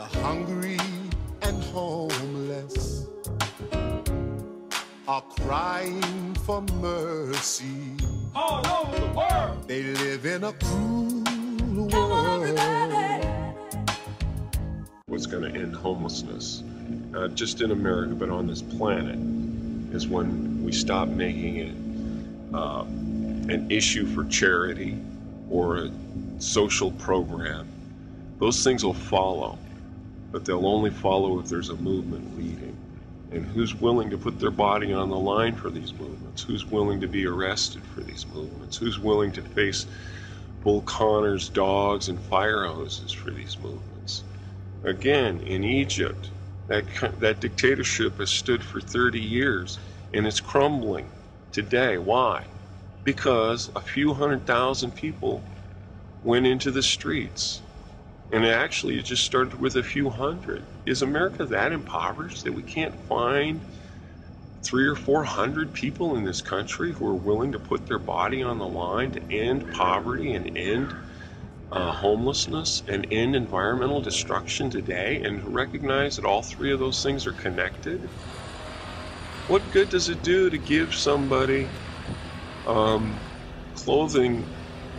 The hungry and homeless are crying for mercy. All over the world. They live in a cruel world. What's going to end homelessness, not just in America, but on this planet, is when we stop making it an issue for charity or a social program. Those things will follow, but they'll only follow if there's a movement leading. And who's willing to put their body on the line for these movements? Who's willing to be arrested for these movements? Who's willing to face Bull Connor's dogs and fire hoses for these movements? Again, in Egypt, that dictatorship has stood for 30 years, and it's crumbling today. Why? Because a few 100,000 people went into the streets. And actually, it just started with a few hundred. Is America that impoverished that we can't find 300 or 400 people in this country who are willing to put their body on the line to end poverty and end homelessness and end environmental destruction today, and recognize that all three of those things are connected? What good does it do to give somebody clothing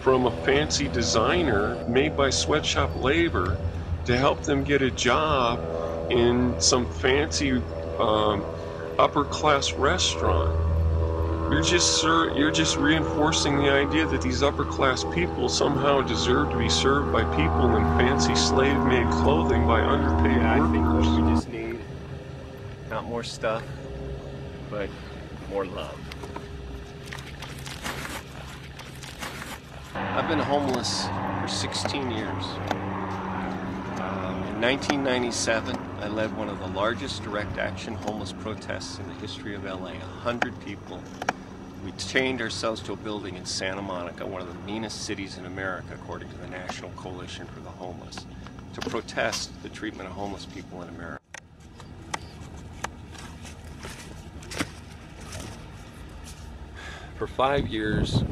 from a fancy designer made by sweatshop labor to help them get a job in some fancy upper class restaurant? You're just reinforcing the idea that these upper class people somehow deserve to be served by people in fancy slave-made clothing by underpaid workers. I think what we just need, not more stuff, but more love. I've been homeless for 16 years. In 1997, I led one of the largest direct action homeless protests in the history of LA. 100 people. We chained ourselves to a building in Santa Monica, one of the meanest cities in America, according to the National Coalition for the Homeless, to protest the treatment of homeless people in America. For 5 years,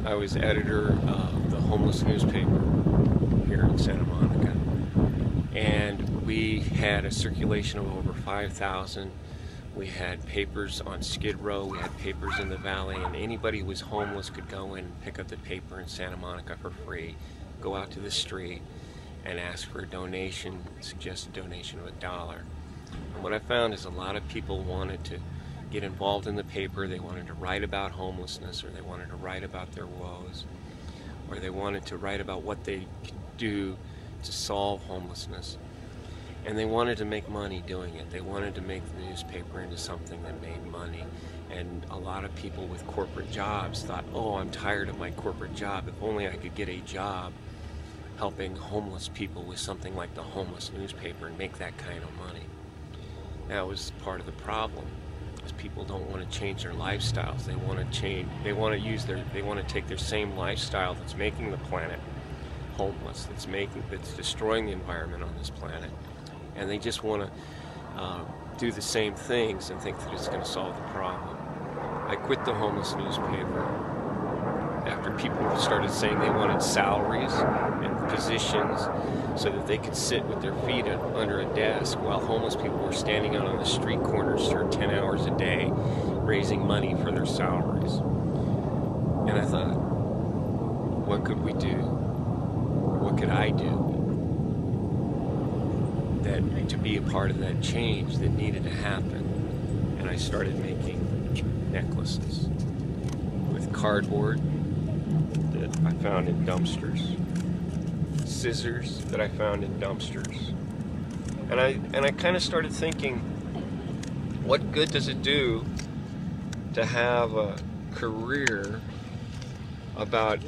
I was editor of the homeless newspaper here in Santa Monica, and we had a circulation of over 5,000. We had papers on Skid Row, we had papers in the Valley, and anybody who was homeless could go in and pick up the paper in Santa Monica for free, go out to the street and ask for a donation, suggest a donation of $1. And what I found is a lot of people wanted to get involved in the paper. They wanted to write about homelessness, or they wanted to write about their woes, or they wanted to write about what they could do to solve homelessness. And they wanted to make money doing it. They wanted to make the newspaper into something that made money. And a lot of people with corporate jobs thought, oh, I'm tired of my corporate job. If only I could get a job helping homeless people with something like the homeless newspaper and make that kind of money. That was part of the problem. People don't want to change their lifestyles. They want to change. They want to take their same lifestyle that's making the planet homeless, that's destroying the environment on this planet, and they just want to do the same things and think that it's going to solve the problem. I quit the homeless newspaper after people started saying they wanted salaries and positions so that they could sit with their feet under a desk while homeless people were standing out on the street corners for 10 hours a day raising money for their salaries. And I thought, what could we do? What could I do to be a part of that change that needed to happen? And I started making necklaces with cardboard that I found in dumpsters, scissors that I found in dumpsters, and I kind of started thinking, what good does it do to have a career about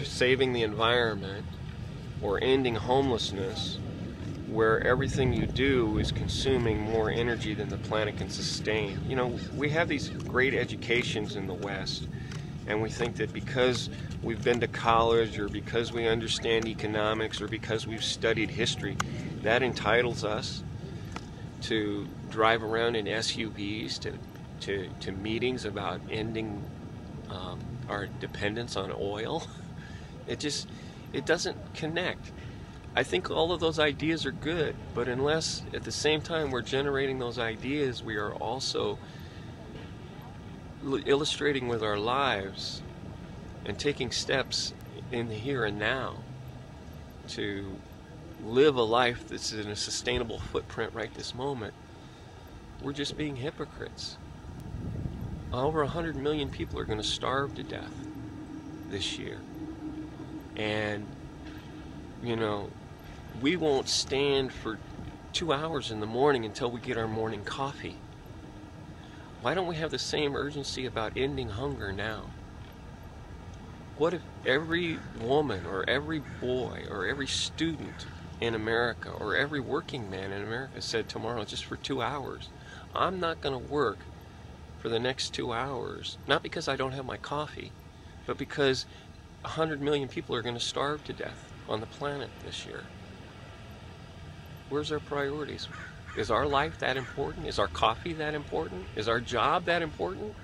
saving the environment or ending homelessness where everything you do is consuming more energy than the planet can sustain? You know, we have these great educations in the West, and we think that because we've been to college, or because we understand economics, or because we've studied history, that entitles us to drive around in SUVs to meetings about ending our dependence on oil. It doesn't connect. I think all of those ideas are good, but unless at the same time we're generating those ideas, we are also illustrating with our lives and taking steps in the here and now to live a life that's in a sustainable footprint right this moment, we're just being hypocrites. Over 100 million people are going to starve to death this year. And, you know, we won't stand for 2 hours in the morning until we get our morning coffee. Why don't we have the same urgency about ending hunger now? What if every woman or every boy or every student in America or every working man in America said tomorrow, just for 2 hours, I'm not going to work for the next 2 hours, not because I don't have my coffee, but because 100 million people are going to starve to death on the planet this year. Where's our priorities? Is our life that important? Is our coffee that important? Is our job that important?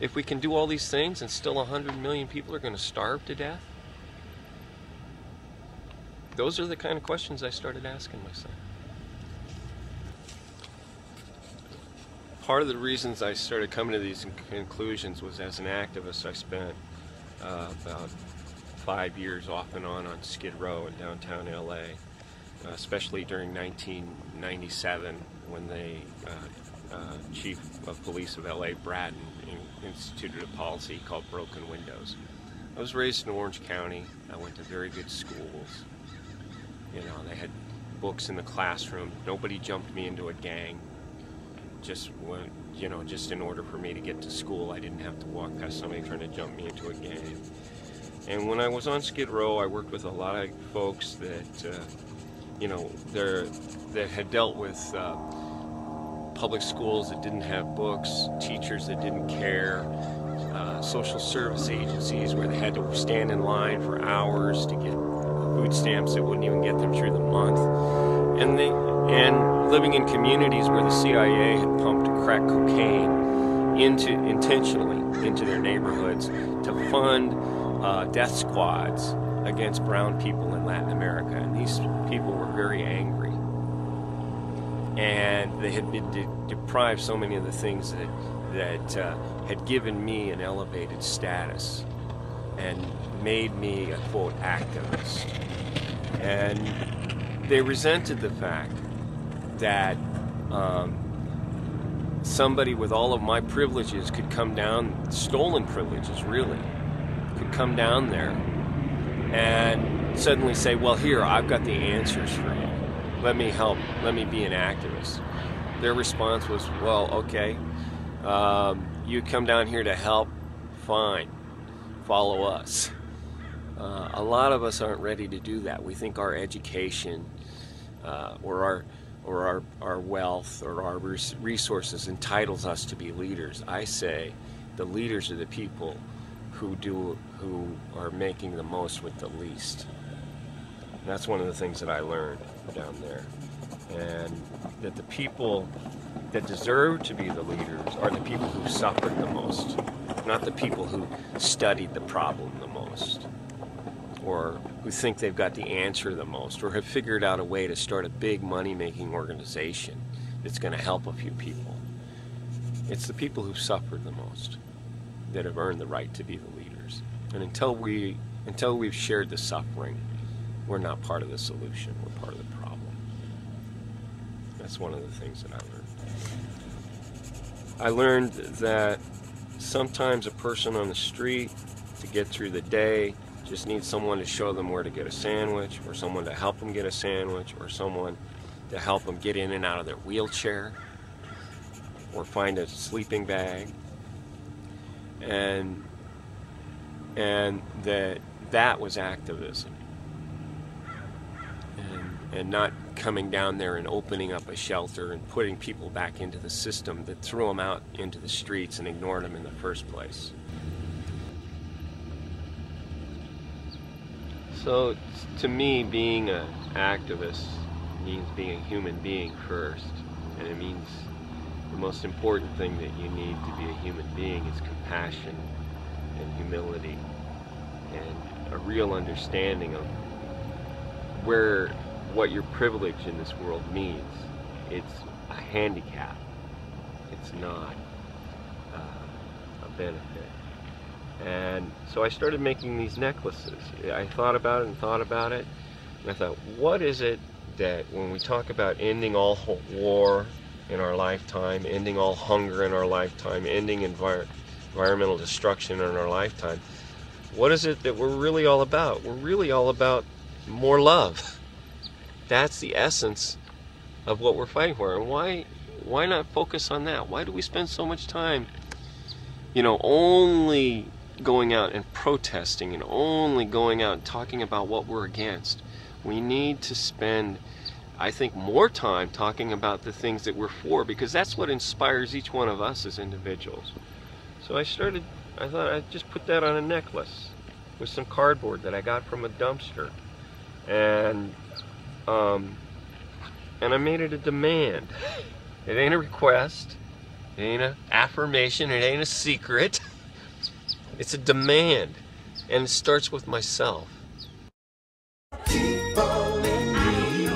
If we can do all these things and still 100 million people are going to starve to death? Those are the kind of questions I started asking myself. Part of the reasons I started coming to these conclusions was, as an activist, I spent about 5 years off and on Skid Row in downtown LA, especially during 1997 when the chief of police of LA, Bratton, instituted a policy called Broken Windows. I was raised in Orange County. I went to very good schools. You know, they had books in the classroom. Nobody jumped me into a gang. Just in order for me to get to school, I didn't have to walk past somebody trying to jump me into a gang. And when I was on Skid Row, I worked with a lot of folks that, that had dealt with public schools that didn't have books, teachers that didn't care, social service agencies where they had to stand in line for hours to get food stamps that wouldn't even get them through the month, and living in communities where the CIA had pumped crack cocaine intentionally into their neighborhoods to fund death squads against brown people in Latin America. And these people were very angry, and they had been deprived so many of the things that had given me an elevated status and made me a, quote, activist. And they resented the fact that somebody with all of my privileges could come down, stolen privileges really, could come down there and suddenly say, well, here, I've got the answers for you. Let me help. Let me be an activist. Their response was, well, okay, you come down here to help, fine, follow us. A lot of us aren't ready to do that. We think our education or our wealth or our resources entitles us to be leaders. I say the leaders are the people who are making the most with the least. And that's one of the things that I learned down there. And that the people that deserve to be the leaders are the people who suffered the most, not the people who studied the problem the most, or who think they've got the answer the most, or have figured out a way to start a big money-making organization that's going to help a few people. It's the people who've suffered the most that have earned the right to be the leaders. And until we've shared the suffering, we're not part of the solution, we're part of the problem. That's one of the things that I learned. I learned that sometimes a person on the street, to get through the day, just needs someone to show them where to get a sandwich, or someone to help them get a sandwich, or someone to help them get in and out of their wheelchair, or find a sleeping bag. And that was activism. And not coming down there and opening up a shelter and putting people back into the system that threw them out into the streets and ignored them in the first place. So to me, being an activist means being a human being first, and it means the most important thing that you need to be a human being is compassion and humility and a real understanding of what your privilege in this world means. It's a handicap. It's not a benefit. And so I started making these necklaces. I thought about it and thought about it, and I thought, what is it that when we talk about ending all war in our lifetime, ending all hunger in our lifetime, ending environmental destruction in our lifetime, what is it that we're really all about? We're really all about more love. That's the essence of what we're fighting for. And why not focus on that? Why do we spend so much time, only going out and protesting and only going out and talking about what we're against? We need to spend, I think, more time talking about the things that we're for, because that's what inspires each one of us as individuals. So I thought I'd just put that on a necklace with some cardboard that I got from a dumpster. And I made it a demand. It ain't a request. It ain't an affirmation. It ain't a secret. It's a demand. And it starts with myself. People in need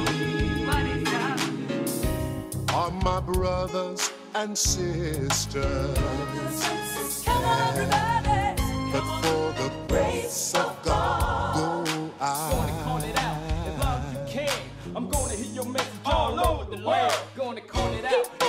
are my brothers and sisters. But for the grace of God, go I. I'm gonna hit your message all over the world. Gonna call it out.